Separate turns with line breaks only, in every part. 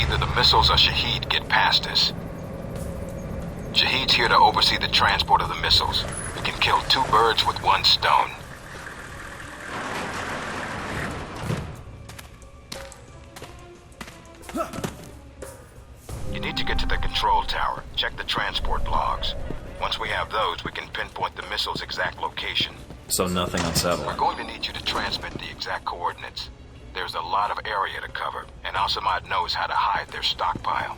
Either the missiles or Shahid get past us. Shahid's here to oversee the transport of the missiles. We can kill two birds with one stone. You need to get to the control tower. Check the transport logs. Once we have those, we can pinpoint the missile's exact location.
So nothing on satellite?
We're going to need you to transmit the exact coordinates. There's a lot of area to cover, and Al-Samad knows how to hide their stockpile.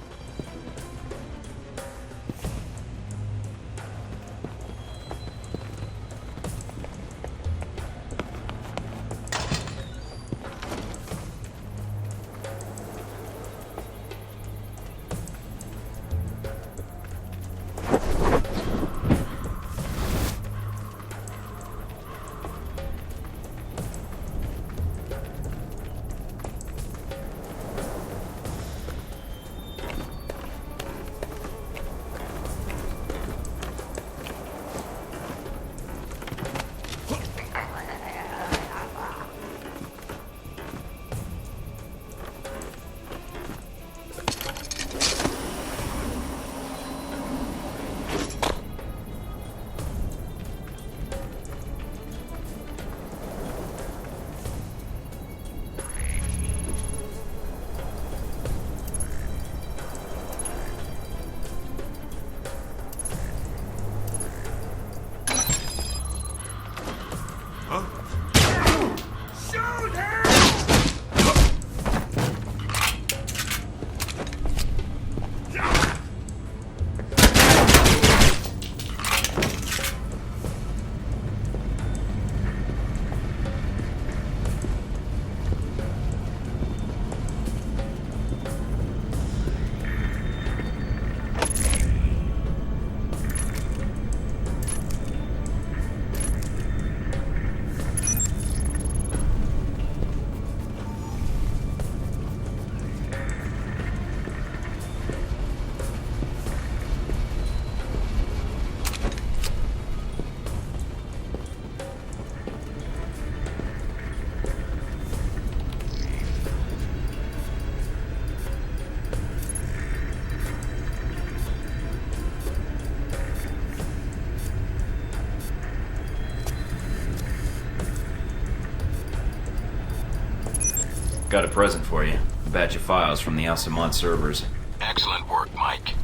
Got a present for you. A batch of files from the Al-Samad servers.
Excellent work, Mike.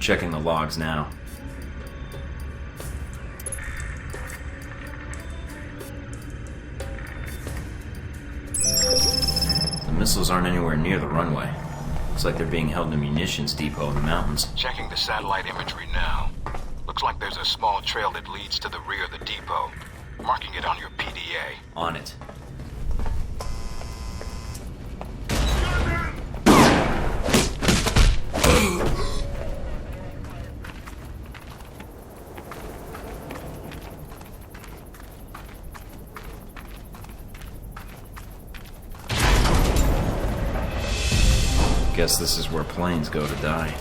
Checking the logs now. The missiles aren't anywhere near the runway. Looks like they're being held in a munitions depot in the mountains.
Checking the satellite imagery now. Looks like there's a small trail that leads to the rear of the depot. Marking it on your PDA.
On it. Guess this is where planes go to die.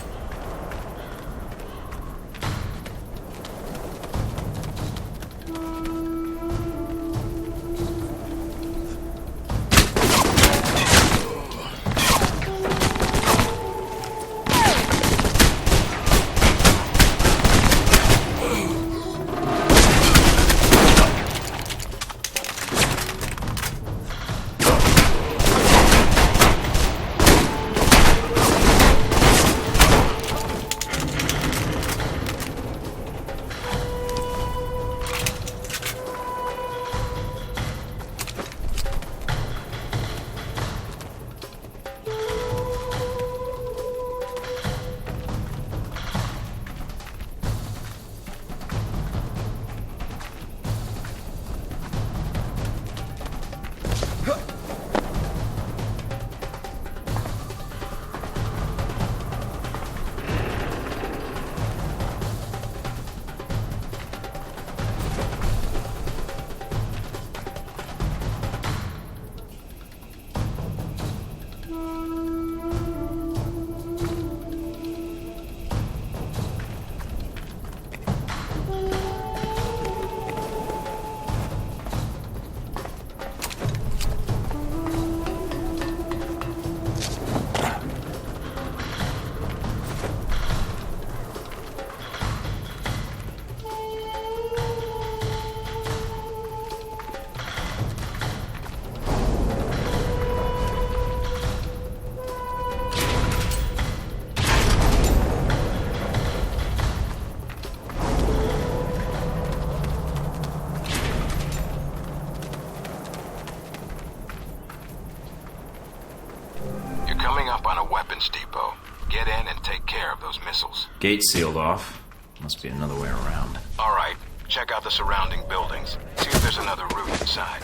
those missiles.
Gate sealed off. Must be another way around.
All right, check out the surrounding buildings. See if there's another route inside.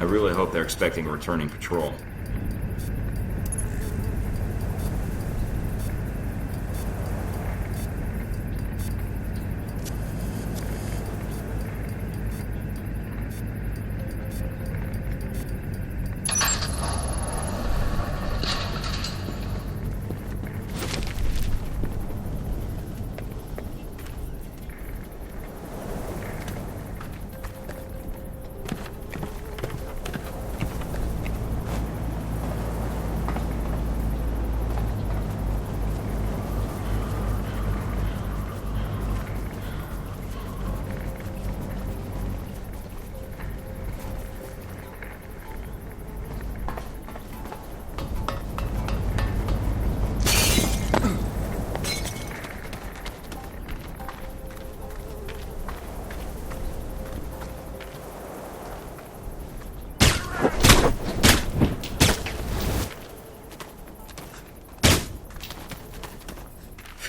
I really hope they're expecting a returning patrol.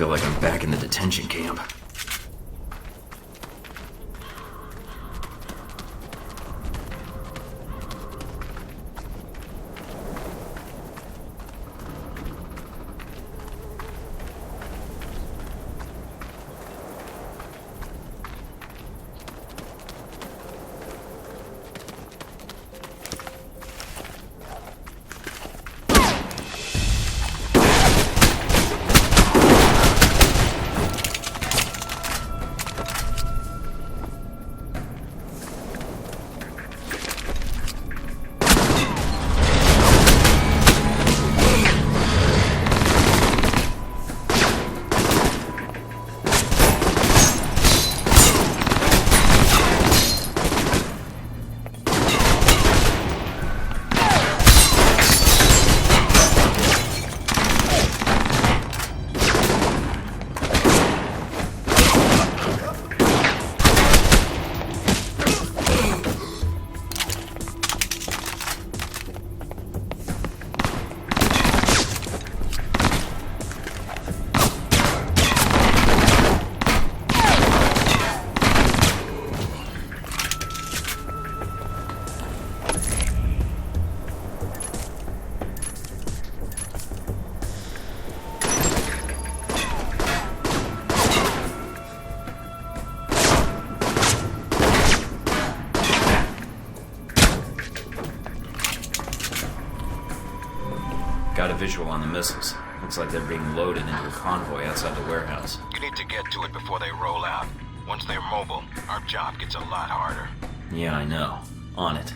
Feel like I'm back in the detention camp. Got a visual on the missiles. Looks like they're being loaded into a convoy outside the warehouse.
You need to get to it before they roll out. Once they're mobile, our job gets a lot harder.
Yeah, I know. On it.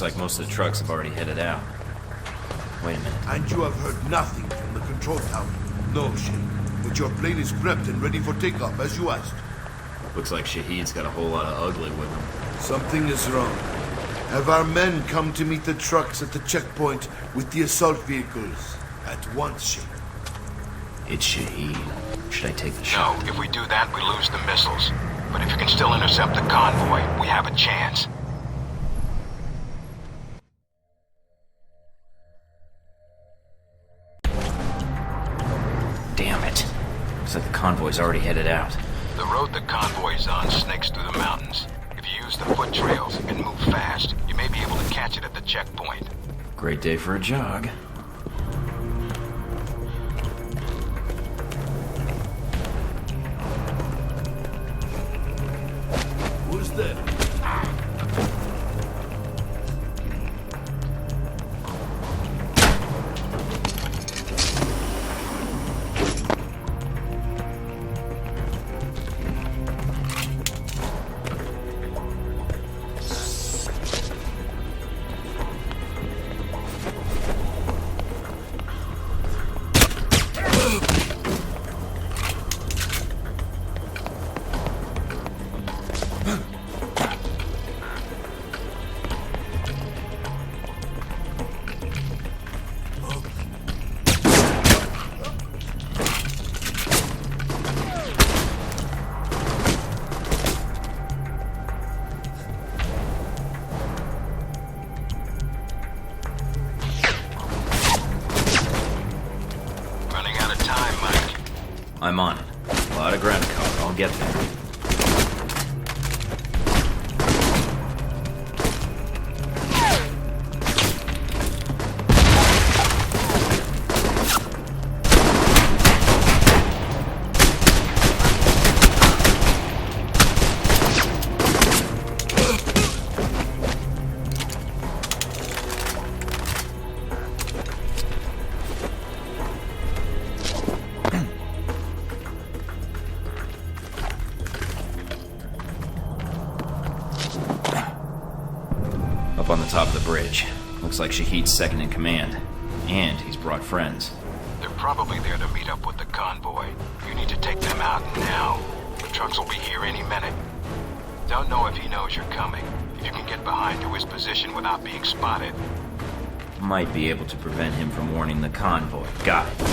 Looks like most of the trucks have already headed out. Wait a minute.
And you have heard nothing from the control tower? No, Shay. But your plane is prepped and ready for takeoff, as you asked.
Looks like Shahid's got a whole lot of ugly with him.
Something is wrong. Have our men come to meet the trucks at the checkpoint with the assault vehicles? At once, Shay.
It's Shahid. Should I take the shot?
No, if we do that, we lose the missiles. But if you can still intercept the convoy, we have a chance.
Damn it. Looks like the convoy's already headed out.
The road the convoy's on snakes through the mountains. If you use the foot trails and move fast, you may be able to catch it at the checkpoint.
Great day for a jog.
Who's there?
I'm on it. A lot of ground to cover. I'll get there. On the top of the bridge. Looks like Shahid's second in command. And he's brought friends.
They're probably there to meet up with the convoy. You need to take them out now. The trucks will be here any minute. Don't know if he knows you're coming. If you can get behind to his position without being spotted.
Might be able to prevent him from warning the convoy. Got it.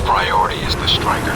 Priority is the striker.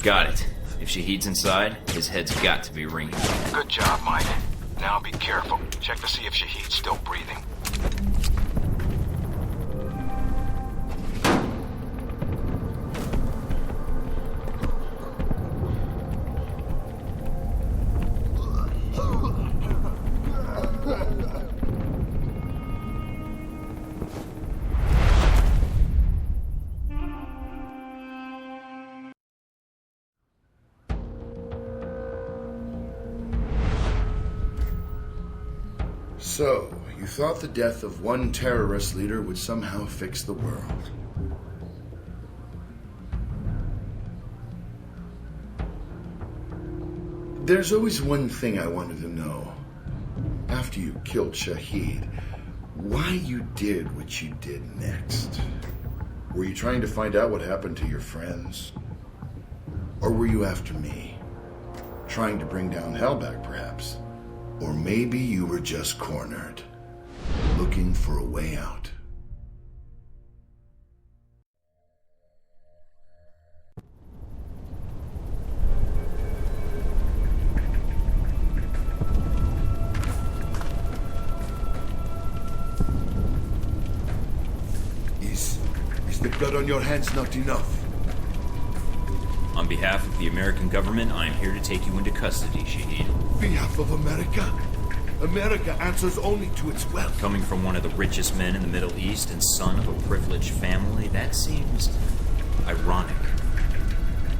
Got it. If Shahid's inside, his head's got to be ringing.
Good job, Mike. Now be careful. Check to see if Shahid's still breathing.
So, you thought the death of one terrorist leader would somehow fix the world. There's always one thing I wanted to know. After you killed Shahid, why you did what you did next. Were you trying to find out what happened to your friends? Or were you after me? Trying to bring down Hellback, perhaps? Or maybe you were just cornered, looking for a way out. Is the blood on your hands not enough?
On behalf of the American government, I am here to take you into custody, Shahid.
Behalf of America? America answers only to its wealth.
Coming from one of the richest men in the Middle East and son of a privileged family, that seems ironic.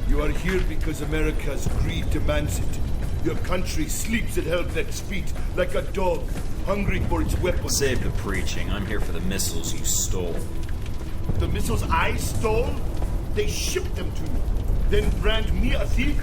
You are here because America's greed demands it. Your country sleeps at Hellback's feet like a dog, hungry for its weapons.
Save the preaching. I'm here for the missiles you stole.
The missiles I stole? They shipped them to you. Then brand me a thief?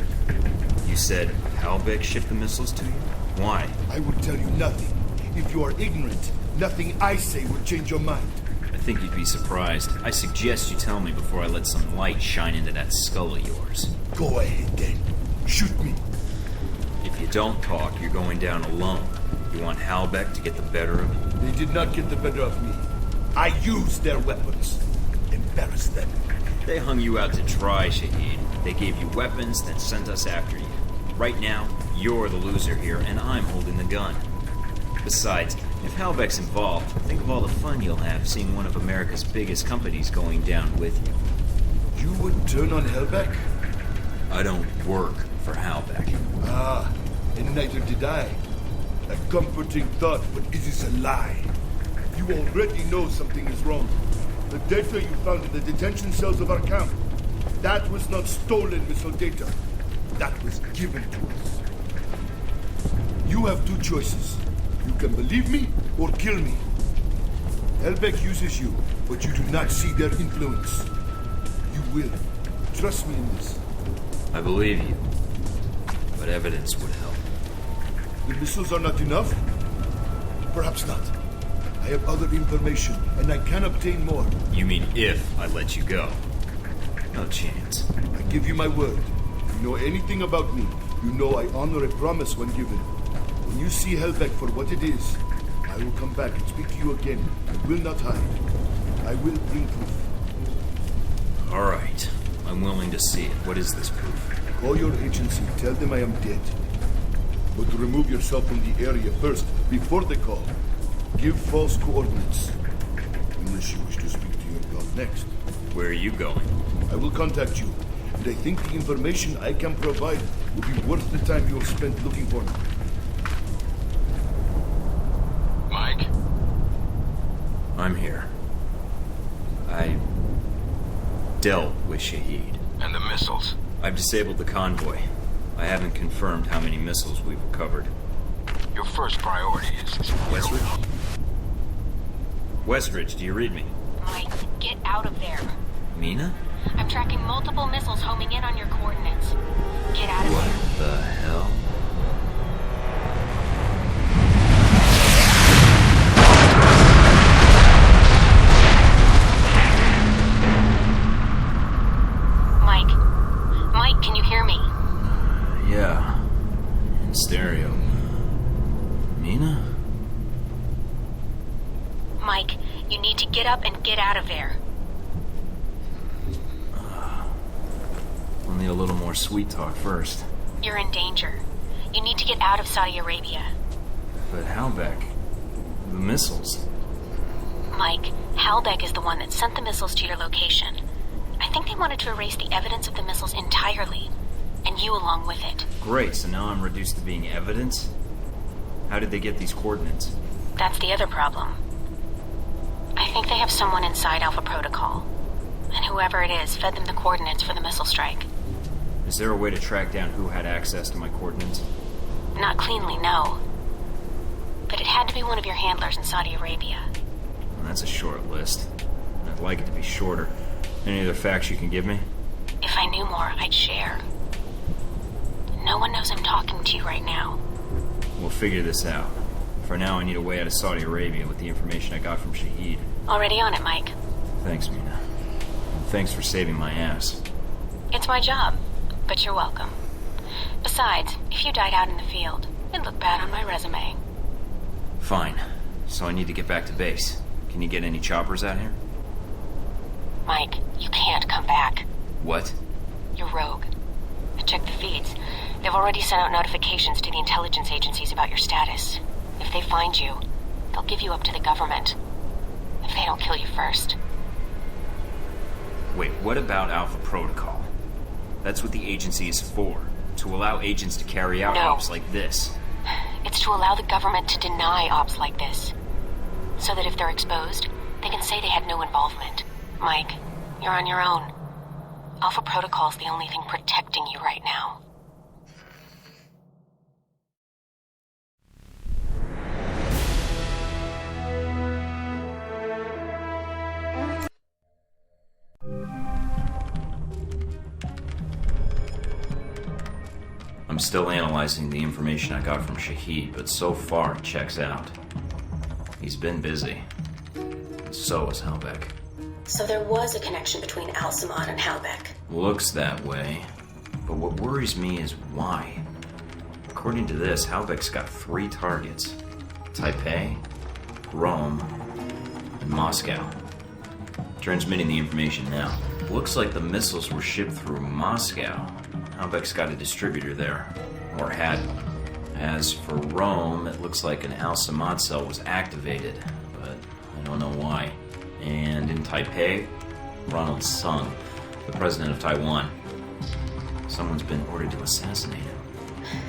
You said Hellback shipped the missiles to you? Why?
I will tell you nothing. If you are ignorant, nothing I say will change your mind.
I think you'd be surprised. I suggest you tell me before I let some light shine into that skull of yours.
Go ahead then. Shoot me.
If you don't talk, you're going down alone. You want Hellback to get the better of you?
They did not get the better of me. I used their weapons. Embarrassed them.
They hung you out to dry, Shahid. They gave you weapons, then sent us after you. Right now, you're the loser here, and I'm holding the gun. Besides, if Hellback's involved, think of all the fun you'll have seeing one of America's biggest companies going down with you.
You would turn on Hellback?
I don't work for Hellback.
Ah, and neither did I. A comforting thought, but it is a lie. You already know something is wrong. The data you found in the detention cells of our camp, that was not stolen missile data. That was given to us. You have two choices. You can believe me or kill me. Hellback uses you, but you do not see their influence. You will. Trust me in this.
I believe you, but evidence would help.
The missiles are not enough? Perhaps not. I have other information, and I can obtain more.
You mean if I let you go? No chance.
I give you my word. If you know anything about me, you know I honor a promise when given. When you see Hellback for what it is, I will come back and speak to you again. I will not hide. I will bring proof.
All right. I'm willing to see it. What is this proof?
Call your agency. Tell them I am dead. But remove yourself from the area first, before they call. Give false coordinates. Unless you wish to speak to your god next.
Where are you going?
I will contact you. And I think the information I can provide will be worth the time you'll spend looking for me.
Mike?
I'm here. I dealt with Shahid.
And the missiles?
I've disabled the convoy. I haven't confirmed how many missiles we've recovered.
Your first priority is...
Westridge? Westridge, do you read me?
Mike, get out of there.
Mina?
I'm tracking multiple missiles homing in on your coordinates. Get out of there.
What the hell?
Mike, can you hear me?
Yeah. In stereo. Mina?
Mike, you need to get up and get out of there.
On the Need a little more sweet talk first.
You're in danger. You need to get out of Saudi Arabia.
But Halbeck... the missiles...
Mike, Halbeck is the one that sent the missiles to your location. I think they wanted to erase the evidence of the missiles entirely, and you along with it.
Great, so now I'm reduced to being evidence? How did they get these coordinates?
That's the other problem. I think they have someone inside Alpha Protocol, and whoever it is fed them the coordinates for the missile strike.
Is there a way to track down who had access to my coordinates?
Not cleanly, no. But it had to be one of your handlers in Saudi Arabia.
Well, that's a short list. I'd like it to be shorter. Any other facts you can give me?
If I knew more, I'd share. No one knows I'm talking to you right now.
We'll figure this out. For now, I need a way out of Saudi Arabia with the information I got from Shahid.
Already on it, Mike.
Thanks, Mina. And thanks for saving my ass.
It's my job, but you're welcome. Besides, if you died out in the field, it'd look bad on my resume.
Fine. So I need to get back to base. Can you get any choppers out here?
Mike, you can't come back.
What?
You're rogue. I checked the feeds. They've already sent out notifications to the intelligence agencies about your status. If they find you, they'll give you up to the government. If they don't kill you first.
Wait, what about Alpha Protocol? That's what the agency is for. To allow agents to carry out
No.
ops like this.
It's to allow the government to deny ops like this. So that if they're exposed, they can say they had no involvement. Mike, you're on your own. Alpha Protocol's the only thing protecting you right now.
I'm still analyzing the information I got from Shahid, but so far it checks out. He's been busy. So is Halbeck.
So there was a connection between Al-Samad and Halbeck.
Looks that way. But what worries me is why. According to this, Halbeck's got 3 targets. Taipei, Rome, and Moscow. Transmitting the information now. Looks like the missiles were shipped through Moscow. Halbeck's got a distributor there. Or had one. As for Rome, it looks like an Al-Samad cell was activated, but I don't know why. And in Taipei, Ronald Sung, the president of Taiwan. Someone's been ordered to assassinate him.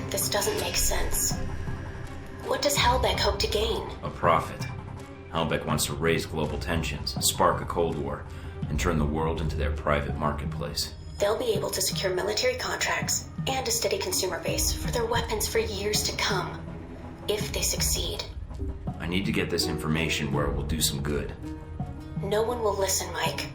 This doesn't make sense. What does Halbeck hope to gain?
A profit. Halbeck wants to raise global tensions, spark a Cold War, and turn the world into their private marketplace.
They'll be able to secure military contracts and a steady consumer base for their weapons for years to come, if they succeed.
I need to get this information where it will do some good.
No one will listen, Mike.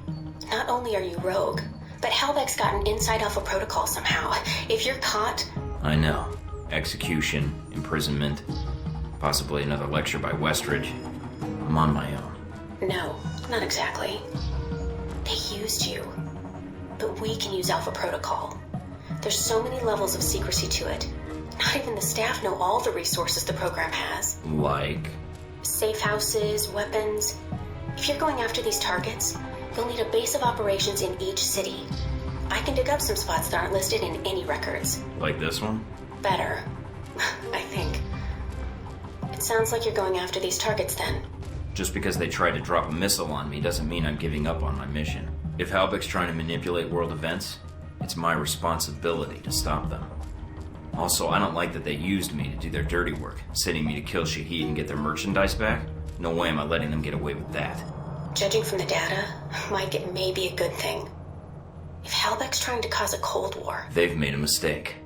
Not only are you rogue, but Halbeck's got an inside Alpha Protocol somehow. If you're caught...
I know. Execution, imprisonment, possibly another lecture by Westridge. I'm on my own.
No, not exactly. They used you. But we can use Alpha Protocol. There's so many levels of secrecy to it. Not even the staff know all the resources the program has.
Like?
Safe houses, weapons. If you're going after these targets, you'll need a base of operations in each city. I can dig up some spots that aren't listed in any records.
Like this one?
Better, I think. It sounds like you're going after these targets then.
Just because they tried to drop a missile on me doesn't mean I'm giving up on my mission. If Halbeck's trying to manipulate world events, it's my responsibility to stop them. Also, I don't like that they used me to do their dirty work, sending me to kill Shahid and get their merchandise back. No way am I letting them get away with that.
Judging from the data, Mike, it may be a good thing. If Halbeck's trying to cause a Cold War...
They've made a mistake.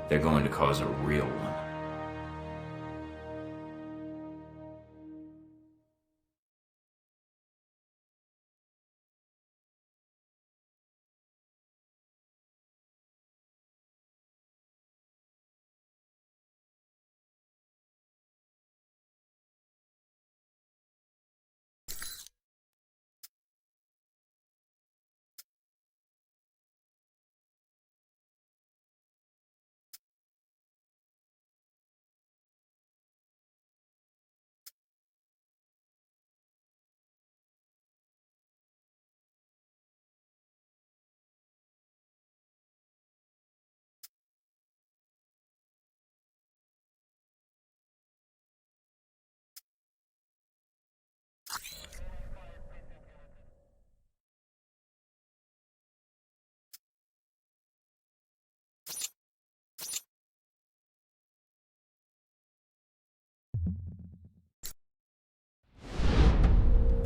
They're going to cause a real one.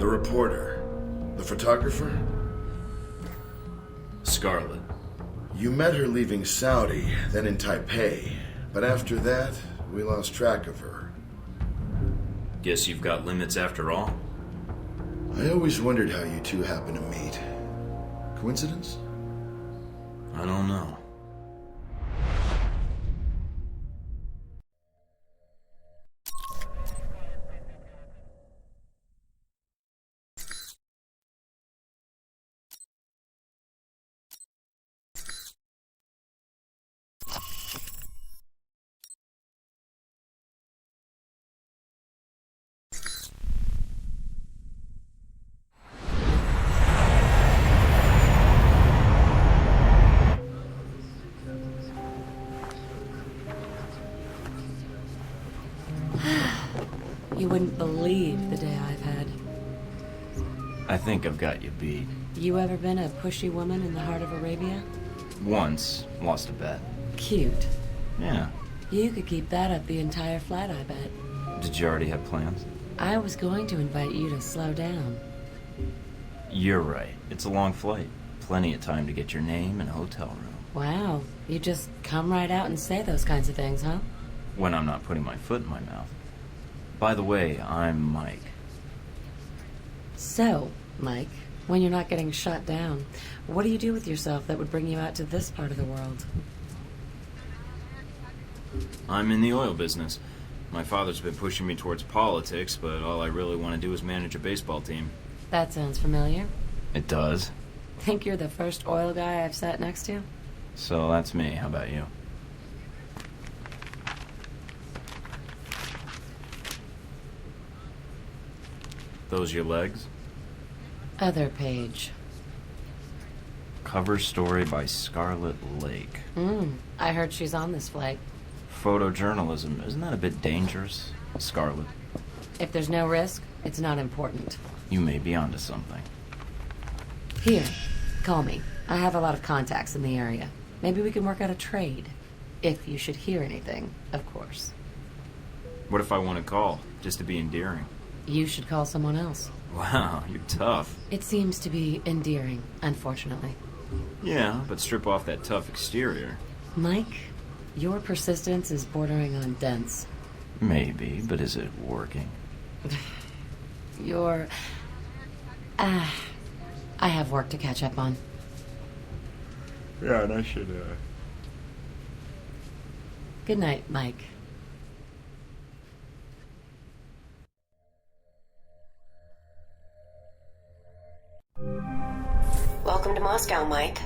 The reporter. The photographer?
Scarlet.
You met her leaving Saudi, then in Taipei. But after that, we lost track of her.
Guess you've got limits after all?
I always wondered how you two happened to meet. Coincidence?
I don't know.
You wouldn't believe the day I've had.
I think I've got you beat.
You ever been a pushy woman in the heart of Arabia?
Once. Lost a bet.
Cute.
Yeah.
You could keep that up the entire flight, I bet.
Did you already have plans?
I was going to invite you to slow down.
You're right. It's a long flight. Plenty of time to get your name and a hotel room.
Wow, you just come right out and say those kinds of things, huh?
When I'm not putting my foot in my mouth. By the way, I'm Mike.
So, Mike, when you're not getting shot down, what do you do with yourself that would bring you out to this part of the world?
I'm in the oil business. My father's been pushing me towards politics, but all I really want to do is manage a baseball team.
That sounds familiar.
It does.
Think you're the first oil guy I've sat next to?
So that's me. How about you? Those your legs?
Other page.
Cover story by Scarlet Lake.
I heard she's on this flight.
Photojournalism, isn't that a bit dangerous? Scarlet,
If there's no risk, it's not important.
you may be onto something.
Here, call me. I have a lot of contacts in the area. Maybe we can work out a trade. If you should hear anything, of course.
What if I want to call, just to be endearing?
You should call someone else.
Wow, you're tough.
It seems to be endearing, unfortunately.
Yeah, but strip off that tough exterior.
Mike, your persistence is bordering on dense.
Maybe, but is it working?
You're... I have work to catch up on.
Yeah, and I should,
Good night, Mike.
Welcome to Moscow, Mike.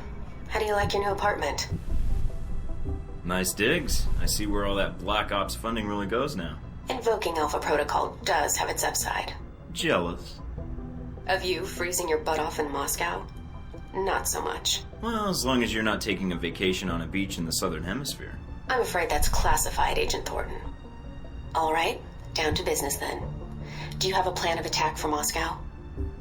How do you like your new apartment?
Nice digs. I see where all that Black Ops funding really goes now.
Invoking Alpha Protocol does have its upside.
Jealous.
Of you freezing your butt off in Moscow? Not so much.
Well, as long as you're not taking a vacation on a beach in the southern hemisphere.
I'm afraid that's classified, Agent Thornton. All right, down to business then. Do you have a plan of attack for Moscow?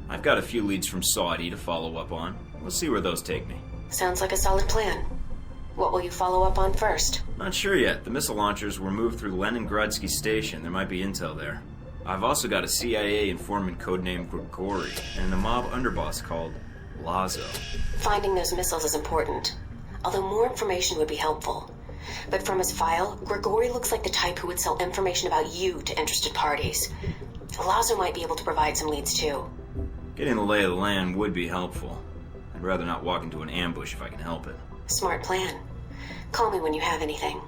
I've got a few leads from Saudi to follow up on. We'll see where those take me.
Sounds like a solid plan. What will you follow up on first?
Not sure yet. The missile launchers were moved through Leningradsky Station. There might be intel there. I've also got a CIA informant codenamed Grigori and a mob underboss called Lazo.
Finding those missiles is important, although more information would be helpful. But from his file, Grigori looks like the type who would sell information about you to interested parties. Lazo might be able to provide some leads too.
Getting the lay of the land would be helpful. I'd rather not walk into an ambush if I can help it.
Smart plan. Call me when you have anything.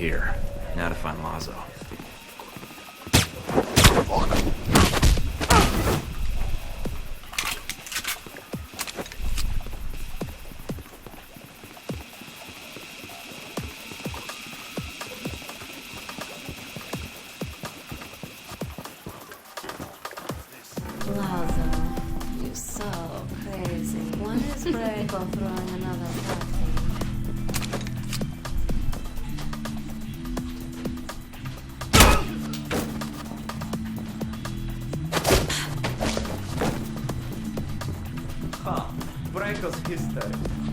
here. Now to find Lazo.
Lazo, you're so crazy. One is Greco throwing another party.
Ha! Breako's history.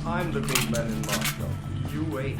I'm the big man in Moscow. You wait.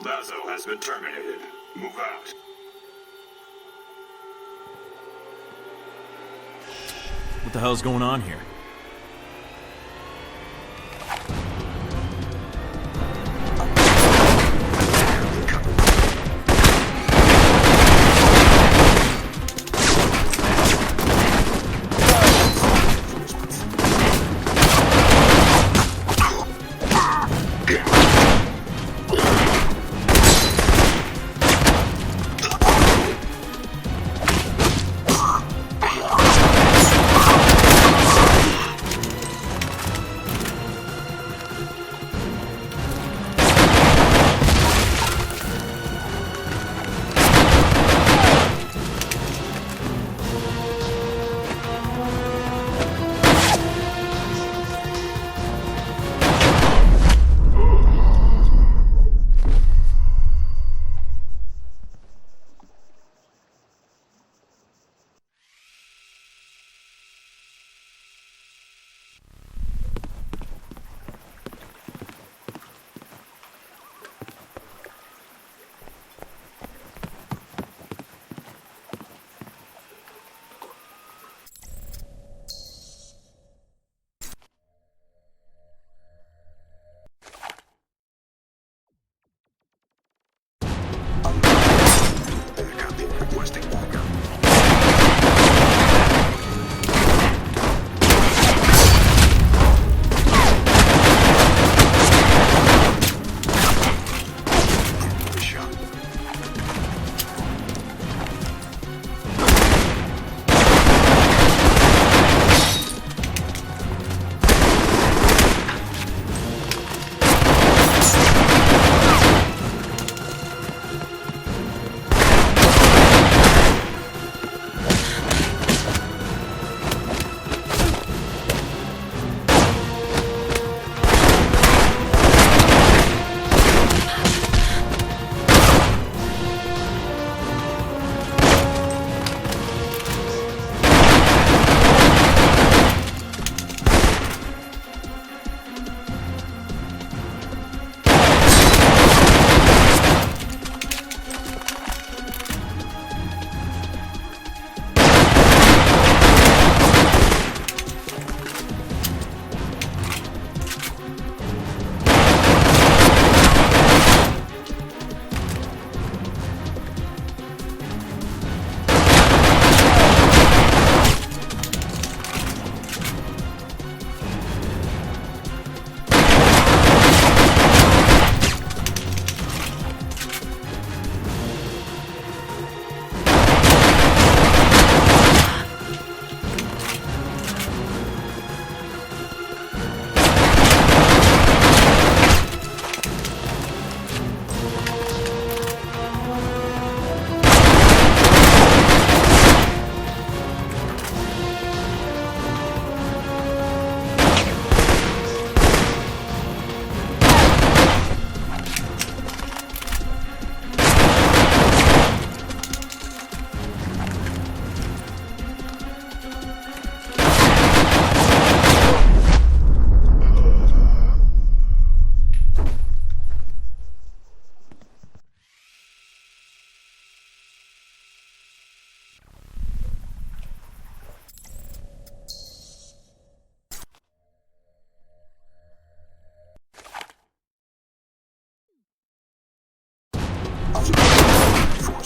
Lazo has been terminated. Move out.
What the hell's going on here?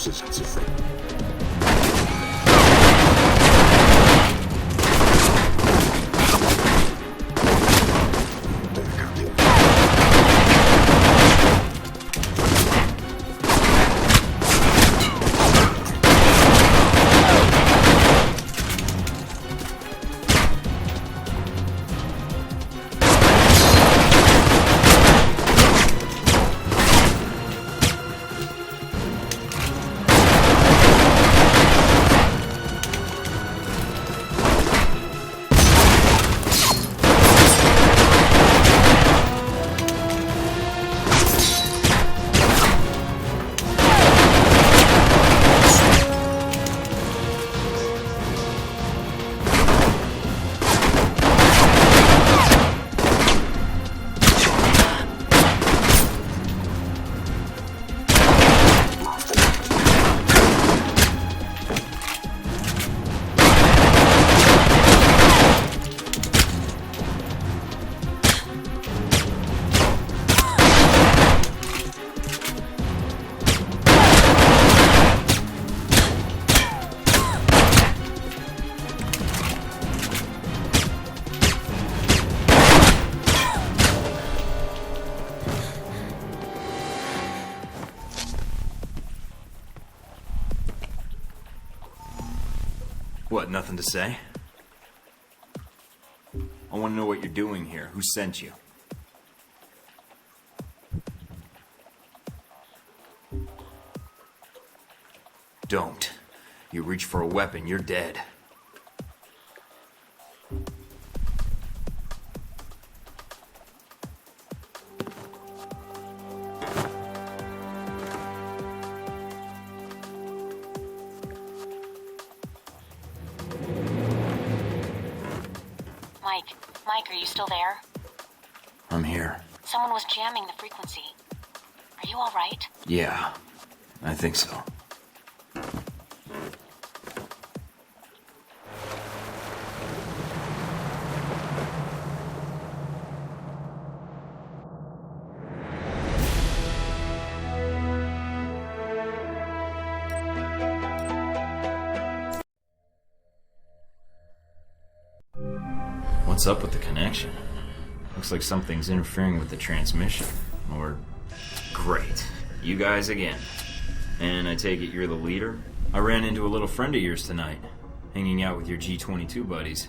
forces and suffering.
What, nothing to say? I want to know what you're doing here. Who sent you? Don't. You reach for a weapon, you're dead.
Mike, are you still there?
I'm here.
Someone was jamming the frequency. Are you all right?
Yeah, I think so. What's up with the connection? Looks like something's interfering with the transmission. Or... Great. You guys again. And I take it you're the leader? I ran into a little friend of yours tonight, hanging out with your G-22 buddies.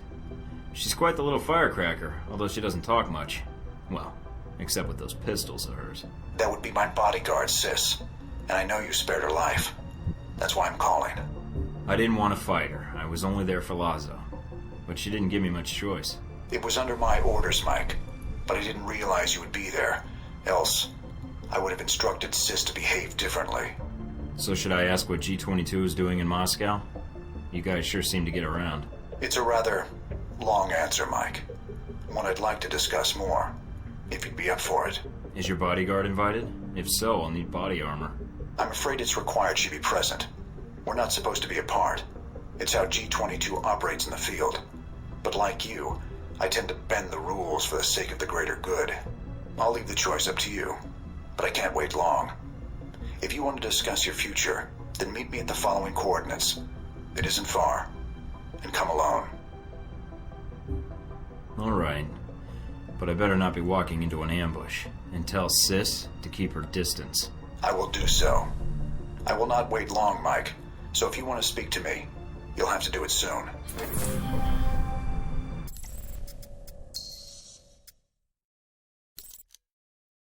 She's quite the little firecracker, although she doesn't talk much. Well, except with those pistols of hers.
That would be my bodyguard, Sis. And I know you spared her life. That's why I'm calling.
I didn't want to fight her. I was only there for Lazo. But she didn't give me much choice.
It was under my orders, Mike. But I didn't realize you would be there. Else, I would have instructed Sis to behave differently.
So should I ask what G-22 is doing in Moscow? You guys sure seem to get around.
It's a rather long answer, Mike. One I'd like to discuss more, if you'd be up for it.
Is your bodyguard invited? If so, I'll need body armor.
I'm afraid it's required she be present. We're not supposed to be apart. It's how G-22 operates in the field. But like you, I tend to bend the rules for the sake of the greater good. I'll leave the choice up to you, but I can't wait long. If you want to discuss your future, then meet me at the following coordinates. It isn't far. And come alone.
Alright. But I better not be walking into an ambush. And tell Sis to keep her distance.
I will do so. I will not wait long, Mike. So if you want to speak to me, you'll have to do it soon.